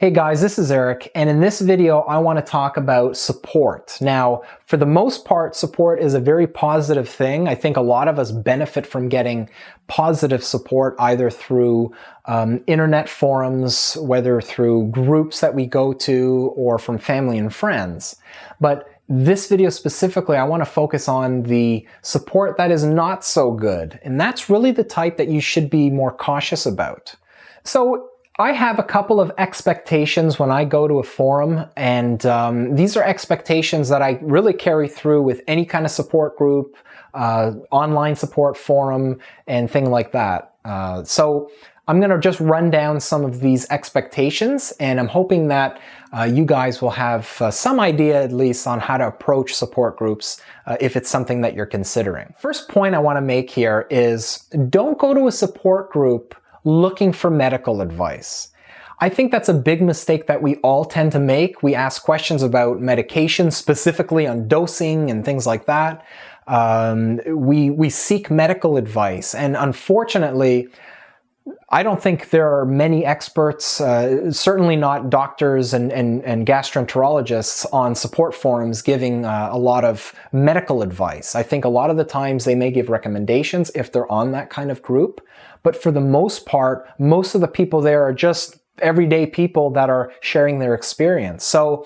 Hey guys, this is Eric, and in this video I want to talk about support. Now, for the most part, support is a very positive thing. I think a lot of us benefit from getting positive support either through internet forums, whether through groups that we go to, or from family and friends. But this video specifically, I want to focus on the support that is not so good, and that's really the type that you should be more cautious about. So, I have a couple of expectations when I go to a forum, and these are expectations that I really carry through with any kind of support group, online support forum, and thing like that. So I'm going to just run down some of these expectations, and I'm hoping that you guys will have some idea at least on how to approach support groups if it's something that you're considering. First point I want to make here is don't go to a support group looking for medical advice. I think that's a big mistake that we all tend to make. We ask questions about medication, specifically on dosing and things like that. We seek medical advice, and unfortunately, I don't think there are many experts, certainly not doctors and gastroenterologists on support forums giving a lot of medical advice. I think a lot of the times they may give recommendations if they're on that kind of group, but for the most part, most of the people there are just everyday people that are sharing their experience. So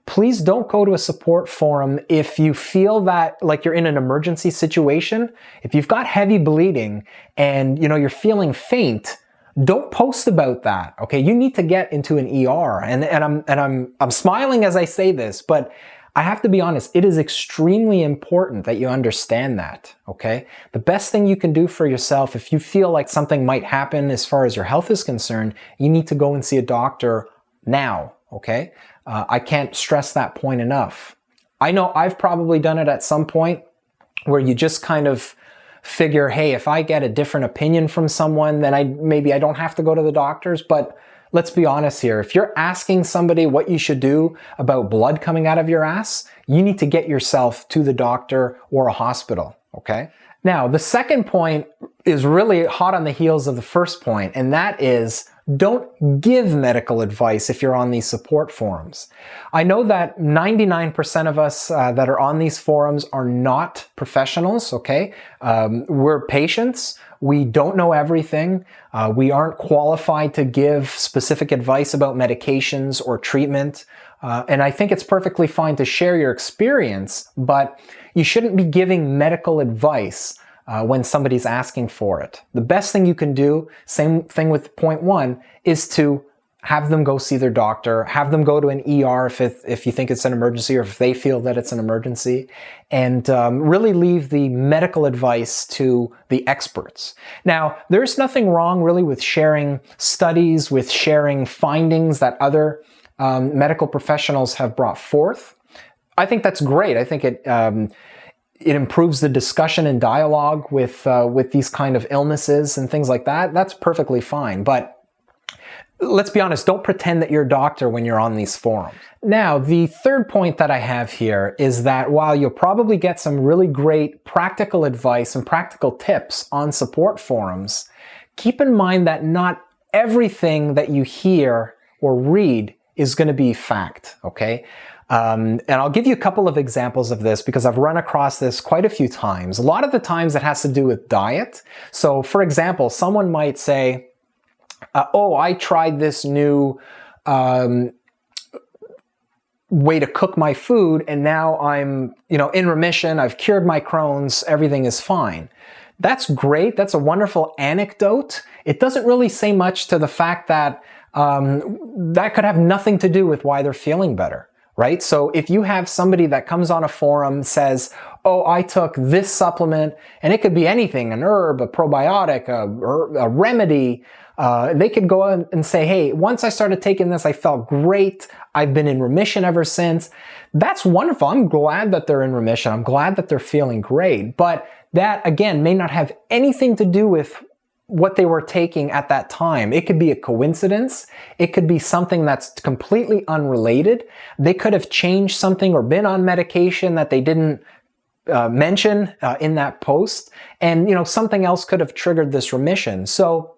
please don't go to a support forum if you feel that like you're in an emergency situation. If you've got heavy bleeding and you're feeling faint, don't post about that. Okay, you need to get into an ER. And I'm smiling as I say this, but I have to be honest, it is extremely important that you understand that. Okay, the best thing you can do for yourself, if you feel like something might happen as far as your health is concerned, you need to go and see a doctor now. Okay. I can't stress that point enough. I know I've probably done it at some point where you just kind of figure, hey, if I get a different opinion from someone, then maybe I don't have to go to the doctors. But let's be honest here. If you're asking somebody what you should do about blood coming out of your ass, you need to get yourself to the doctor or a hospital. Okay. Now, the second point is really hot on the heels of the first point, and that is don't give medical advice if you're on these support forums. I know that 99% of us that are on these forums are not professionals, okay? We're patients. We don't know everything. We aren't qualified to give specific advice about medications or treatment. And I think it's perfectly fine to share your experience, but you shouldn't be giving medical advice when somebody's asking for it. The best thing you can do, same thing with point one, is to have them go see their doctor, have them go to an ER if you think it's an emergency or if they feel that it's an emergency, and really leave the medical advice to the experts. Now, there's nothing wrong really with sharing studies, with sharing findings that other medical professionals have brought forth. I think that's great. I think it improves the discussion and dialogue with these kind of illnesses and things like that. That's perfectly fine. But let's be honest, don't pretend that you're a doctor when you're on these forums. Now, the third point that I have here is that while you'll probably get some really great practical advice and practical tips on support forums, keep in mind that not everything that you hear or read is going to be fact, okay? And I'll give you a couple of examples of this because I've run across this quite a few times. A lot of the times it has to do with diet. So for example, someone might say, oh, I tried this new way to cook my food and now I'm in remission, I've cured my Crohn's, everything is fine. That's great. That's a wonderful anecdote. It doesn't really say much to the fact that that could have nothing to do with why they're feeling better. Right? So if you have somebody that comes on a forum, says, oh, I took this supplement, and it could be anything, an herb, a probiotic, a remedy, they could go and say, hey, once I started taking this, I felt great. I've been in remission ever since. That's wonderful. I'm glad that they're in remission. I'm glad that they're feeling great. But that, again, may not have anything to do with what they were taking at that time. It could be a coincidence. It could be something that's completely unrelated. They could have changed something or been on medication that they didn't mention in that post. And, something else could have triggered this remission. So,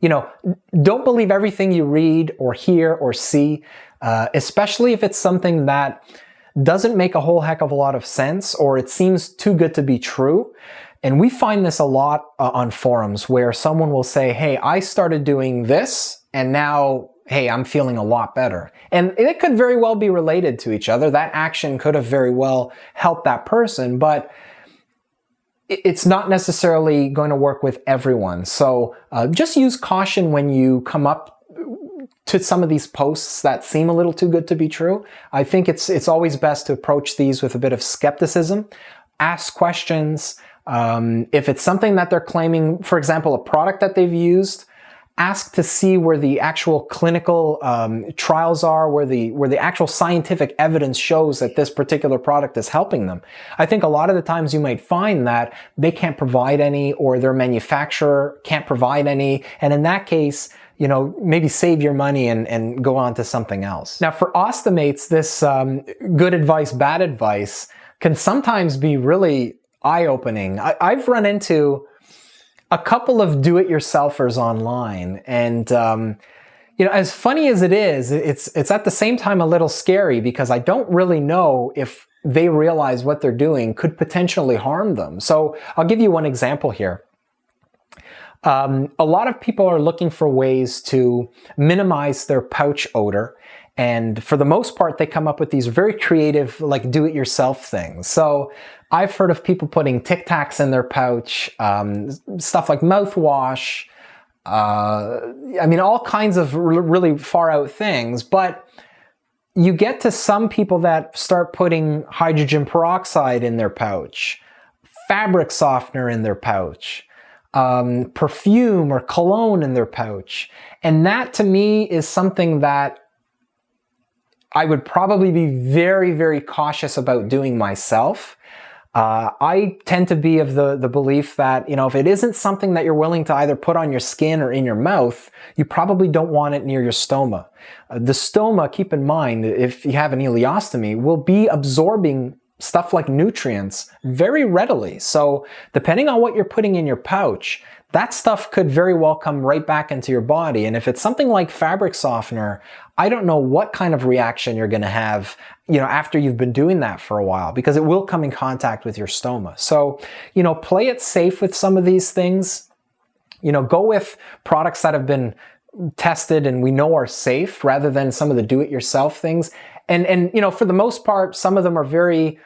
don't believe everything you read or hear or see, especially if it's something that doesn't make a whole heck of a lot of sense or it seems too good to be true. And we find this a lot on forums where someone will say, hey, I started doing this and now, hey, I'm feeling a lot better. And it could very well be related to each other. That action could have very well helped that person, but it's not necessarily going to work with everyone. So just use caution when you come up to some of these posts that seem a little too good to be true. I think it's always best to approach these with a bit of skepticism. Ask questions. If it's something that they're claiming, for example, a product that they've used, ask to see where the actual clinical trials are, where the actual scientific evidence shows that this particular product is helping them. I think a lot of the times you might find that they can't provide any, or their manufacturer can't provide any, and in that case, maybe save your money and go on to something else. Now for ostomates, this good advice, bad advice can sometimes be really eye-opening. I've run into a couple of do-it-yourselfers online, and as funny as it is, it's at the same time a little scary because I don't really know if they realize what they're doing could potentially harm them. So I'll give you one example here. A lot of people are looking for ways to minimize their pouch odor, and for the most part, they come up with these very creative, like do-it-yourself things. So I've heard of people putting Tic Tacs in their pouch, stuff like mouthwash, all kinds of really far out things. But you get to some people that start putting hydrogen peroxide in their pouch, fabric softener in their pouch, perfume or cologne in their pouch. And that to me is something that I would probably be very, very cautious about doing myself. I tend to be of the belief that, if it isn't something that you're willing to either put on your skin or in your mouth, you probably don't want it near your stoma. The stoma, keep in mind, if you have an ileostomy, will be absorbing stuff like nutrients very readily. So depending on what you're putting in your pouch, that stuff could very well come right back into your body. And if it's something like fabric softener, I don't know what kind of reaction you're going to have, after you've been doing that for a while, because it will come in contact with your stoma. So, play it safe with some of these things. Go with products that have been tested and we know are safe rather than some of the do-it-yourself things. And for the most part, some of them are very,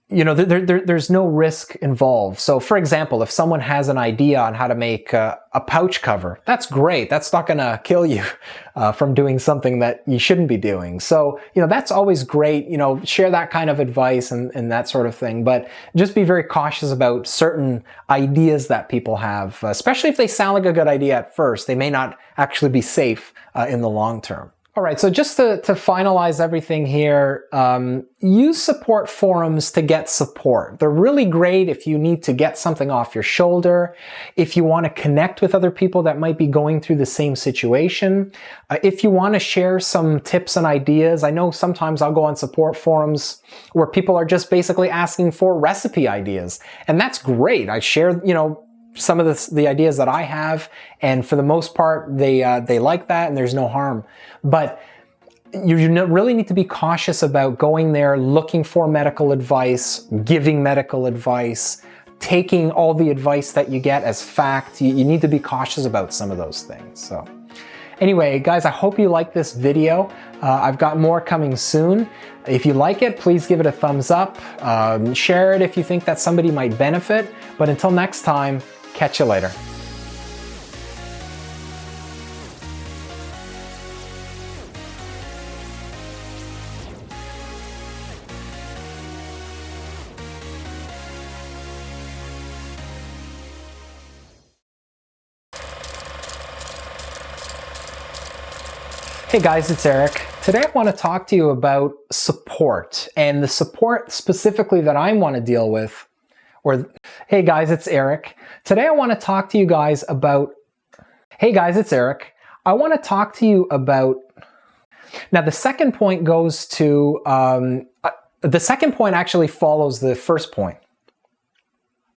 there's no risk involved. So for example, if someone has an idea on how to make a pouch cover, that's great. That's not going to kill you from doing something that you shouldn't be doing. So, that's always great. Share that kind of advice and that sort of thing. But just be very cautious about certain ideas that people have, especially if they sound like a good idea at first. They may not actually be safe in the long term. All right, so just to finalize everything here, use support forums to get support. They're really great if you need to get something off your shoulder, if you want to connect with other people that might be going through the same situation, if you want to share some tips and ideas. I know sometimes I'll go on support forums where people are just basically asking for recipe ideas, and that's great. I share, some of the ideas that I have, and for the most part, they like that, and there's no harm. But you really need to be cautious about going there, looking for medical advice, giving medical advice, taking all the advice that you get as fact. You need to be cautious about some of those things. So anyway, guys, I hope you like this video. I've got more coming soon. If you like it, please give it a thumbs up. Share it if you think that somebody might benefit. But until next time, catch you later. Hey guys, it's Eric. Today I want to talk to you about support, and the support specifically that I want to deal with. Hey guys, it's Eric. Today I want to talk to you guys about. Hey guys, it's Eric. I want to talk to you about. Now the second point goes to. The second point actually follows the first point.